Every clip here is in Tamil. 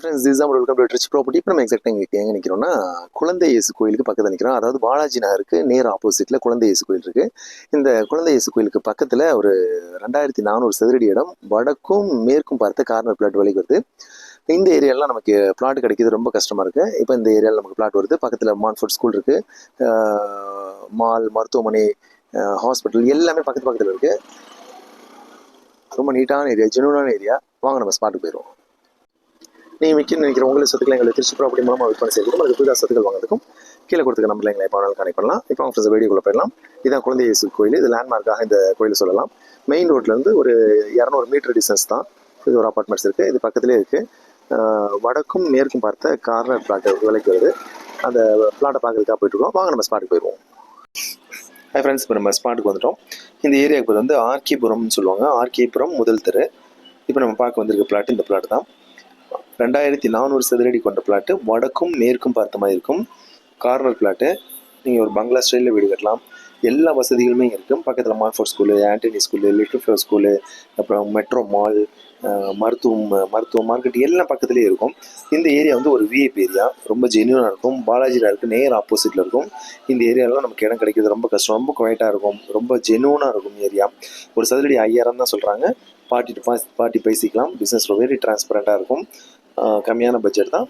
Friends this are welcome to Rich Property. இப்போ நம்ம எக்ஸாக்டாக எங்கே நிற்கிறோம்னா குழந்தை இயேசு கோயிலுக்கு பக்கத்தில் நிற்கிறோம். அதாவது பாலாஜி நகருக்கு நேர் ஆப்போசிட்டில் குழந்தை இயேசு கோயில் இருக்குது. இந்த குழந்தை இயேசு கோயிலுக்கு பக்கத்தில் ஒரு 2400 சதுரடி இடம் வடக்கும் மேற்கும் பார்த்த கார்னர் பிளாட் விலைக்கு வருது. இந்த ஏரியாலாம் நமக்கு பிளாட் கிடைக்கிது ரொம்ப கஷ்டமாக இருக்குது. இப்போ இந்த ஏரியாவில் நமக்கு பிளாட் வருது. பக்கத்தில் மான்ஃபோர்ட் ஸ்கூல் இருக்குது, மால், மருத்துவமனை, ஹாஸ்பிட்டல் எல்லாமே பக்கத்தில் இருக்குது. ரொம்ப நீட்டான ஏரியா, ஜெனுவனான ஏரியா. வாங்க நம்ம ஸ்பாட்டுக்கு போயிடுவோம். நீங்கள் விற்க நினைக்கிற உங்களை சொத்துக்களை எங்களை திருச்சி ப்ராப்பர்ட்டி மூலமாக விற்பனை செய்யணும். அதுக்கு புதிதாக சொத்துக்கள் வாங்குறதுக்கும் கீழே கொடுத்துக்க நம்பரில் எங்களை எப்போ வேணாலும் கனெக்ட் பண்ணலாம். இப்போ அவங்க வீடியோக்குள்ளே போயிடலாம். இதுதான் குழந்தை இயேசு கோயில். இது லேண்ட்மார்க்காக இந்த கோயில் சொல்லலாம். மெயின் ரோட்லேருந்து ஒரு 200 மீட்டர் டிஸ்டன்ஸ் தான். இது ஒரு அப்பார்ட்மெண்ட்ஸ் இருக்குது. இது பக்கத்துலேயே இருக்குது. வடக்கும் மேற்கும் பார்த்த கார்னர் பிளாட் விலைக்கு வருது. அந்த பிளாட்டை பார்க்கறதுக்காக போயிட்டுருக்கோம். வாங்க நம்ம ஸ்பாட்டுக்கு போயிடுவோம். ஹை ஃப்ரெண்ட்ஸ், இப்போ நம்ம ஸ்பாட்டுக்கு வந்துட்டோம். இந்த ஏரியாவுக்கு பேர் வந்து ஆர்கேபுரம்னு சொல்லுவாங்க. ஆர்கேபுரம் முதல் தெரு. இப்போ நம்ம பார்க்க வந்திருக்க பிளாட் இந்த பிளாட் தான். 2400 சதுரடி கொண்ட பிளாட்டு, வடக்கும் மேற்கும் பார்த்த மாதிரி இருக்கும். Corner plot. நீங்கள் ஒரு பங்களா ஸ்டைலில் வீடு கட்டலாம். எல்லா வசதிகளுமே இருக்கும். பக்கத்தில் Montfort school, Antony school, little flower school, அப்புறம் மெட்ரோ மால், மருத்துவ மார்க்கெட் எல்லாம் பக்கத்துலேயே இருக்கும். இந்த ஏரியா வந்து ஒரு விஐபி ஏரியா. ரொம்ப ஜென்யூனாக இருக்கும். பாலாஜியில் இருக்குது, நேர் ஆப்போசிட்டில் இருக்கும். இந்த ஏரியாவில் நமக்கு இடம் கிடைக்கிறது ரொம்ப கஷ்டம். ரொம்ப குவைட்டாக இருக்கும். ரொம்ப ஜென்யூனாக இருக்கும் ஏரியா. ஒரு சதுரடி 5000 தான் சொல்கிறாங்க. பார்ட்டி பேசிக்கலாம். பிஸ்னஸ் வெரி டிரான்ஸ்பரண்ட்டாக இருக்கும். கம்மியான பட்ஜெட் தான்.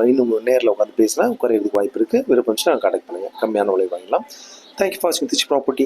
இன்னும் நேரில் உட்காந்து பேசினா குறையிறதுக்கு வாய்ப்பு இருக்குது. விருப்பம் நாங்கள் கான்டாக்ட் பண்ணுங்கள். கம்மியான விலை வாங்கிக்கலாம். தேங்க்யூ ஃபார் வாட்சிங் ரிச் ப்ராப்பர்ட்டி.